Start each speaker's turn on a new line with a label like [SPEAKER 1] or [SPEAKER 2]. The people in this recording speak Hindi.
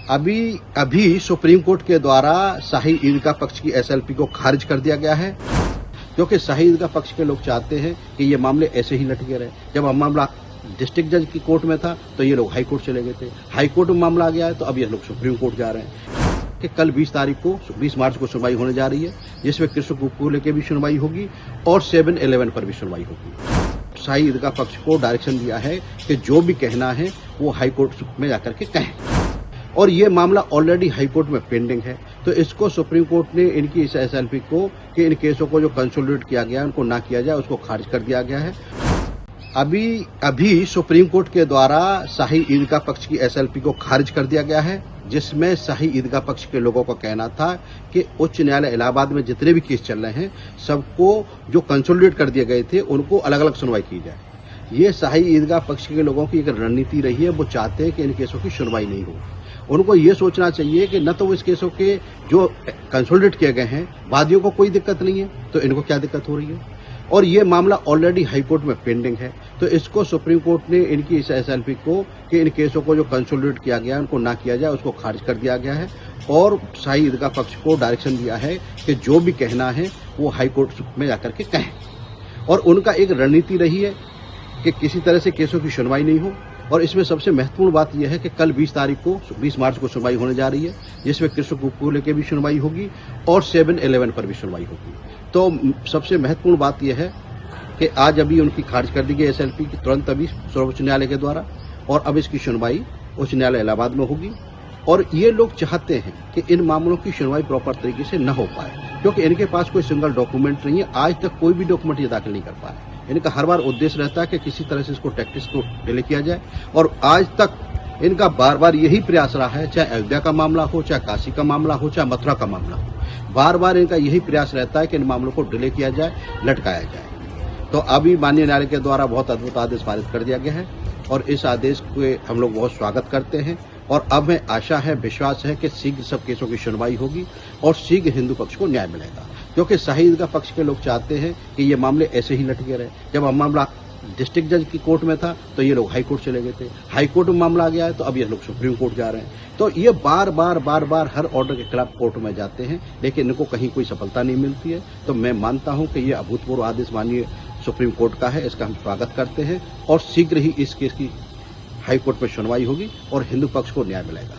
[SPEAKER 1] अभी अभी सुप्रीम कोर्ट के द्वारा शाही ईदगाह पक्ष की एसएलपी को खारिज कर दिया गया है, क्योंकि शाही ईदगाह पक्ष के लोग चाहते हैं कि ये मामले ऐसे ही लटके रहे। जब मामला डिस्ट्रिक्ट जज की कोर्ट में था तो ये लोग हाई कोर्ट चले गए थे, हाई कोर्ट में मामला आ गया है तो अब ये लोग सुप्रीम कोर्ट जा रहे हैं कि कल 20 मार्च को सुनवाई होने जा रही है, जिसमें कृष्ण को लेकर भी सुनवाई होगी और 7-11 पर भी सुनवाई होगी। शाही ईदगाह पक्ष को डायरेक्शन दिया है कि जो भी कहना है वो हाई कोर्ट में जाकर के कहें, और ये मामला ऑलरेडी हाई कोर्ट में पेंडिंग है। तो इसको सुप्रीम कोर्ट ने इनकी इस एसएलपी को कि इन केसों को जो कंसोलिडेट किया गया है उनको ना किया जाए, उसको खारिज कर दिया गया है। अभी सुप्रीम कोर्ट के द्वारा शाही ईदगाह पक्ष की एसएलपी को खारिज कर दिया गया है, जिसमें शाही ईदगाह पक्ष के लोगों का कहना था कि उच्च न्यायालय इलाहाबाद में जितने भी केस चल रहे हैं सबको जो कंसोलिडेट कर दिए गए थे उनको अलग अलग सुनवाई की जाए। ये शाही ईदगाह पक्ष के लोगों की एक रणनीति रही है। वो चाहते हैं कि इन केसों की सुनवाई नहीं हो। उनको ये सोचना चाहिए कि न तो इस केसों के जो कंसोलिडेट किए गए हैं वादियों को कोई दिक्कत नहीं है, तो इनको क्या दिक्कत हो रही है, और ये मामला ऑलरेडी हाई कोर्ट में पेंडिंग है। तो इसको सुप्रीम कोर्ट ने इनकी इस एसएलपी को कि इन केसों को जो कंसोलिडेट किया गया है उनको ना किया जाए, उसको खारिज कर दिया गया है, और शाही ईदगाह पक्ष को डायरेक्शन दिया है कि जो भी कहना है वो हाई कोर्ट में जाकर के कहें। और उनका एक रणनीति रही है कि किसी तरह से केसों की सुनवाई नहीं हो। और इसमें सबसे महत्वपूर्ण बात यह है कि कल 20 मार्च को सुनवाई होने जा रही है, जिसमें कृष्ण को लेकर भी सुनवाई होगी और 7-11 पर भी सुनवाई होगी। तो सबसे महत्वपूर्ण बात यह है कि आज अभी उनकी खारिज कर दी गई एसएलपी की तुरंत अभी सर्वोच्च न्यायालय के द्वारा, और अब इसकी सुनवाई उच्च न्यायालय इलाहाबाद में होगी। और ये लोग चाहते हैं कि इन मामलों की सुनवाई प्रॉपर तरीके से न हो पाए, क्योंकि इनके पास कोई सिंगल डॉक्यूमेंट नहीं है। आज तक कोई भी डॉक्यूमेंट ये दाखिल नहीं कर पाए। इनका हर बार उद्देश्य रहता है कि किसी तरह से इसको टैक्टिक्स को डिले किया जाए, और आज तक इनका बार बार यही प्रयास रहा है, चाहे अयोध्या का मामला हो, चाहे काशी का मामला हो, चाहे मथुरा का मामला हो, बार बार इनका यही प्रयास रहता है कि इन मामलों को डिले किया जाए, लटकाया जाए। तो अभी माननीय न्यायालय के द्वारा बहुत अद्भुत आदेश पारित कर दिया गया है, और इस आदेश को हम लोग बहुत स्वागत करते हैं। और अब हमें आशा है, विश्वास है कि शीघ्र सब केसों की सुनवाई होगी और शीघ्र हिंदू पक्ष को न्याय मिलेगा, क्योंकि शाही ईदगाह पक्ष के लोग चाहते हैं कि ये मामले ऐसे ही लटके रहे। जब मामला डिस्ट्रिक्ट जज की कोर्ट में था तो ये लोग हाई कोर्ट चले गए थे, हाई कोर्ट में मामला आ गया है तो अब ये लोग सुप्रीम कोर्ट जा रहे हैं। तो ये बार बार हर ऑर्डर के खिलाफ कोर्ट में जाते हैं, लेकिन इनको कहीं कोई सफलता नहीं मिलती है। तो मैं मानता हूं कि ये अभूतपूर्व आदेश माननीय सुप्रीम कोर्ट का है, इसका हम स्वागत करते हैं, और शीघ्र ही इस केस की हाई कोर्ट में सुनवाई होगी और हिंदू पक्ष को न्याय मिलेगा।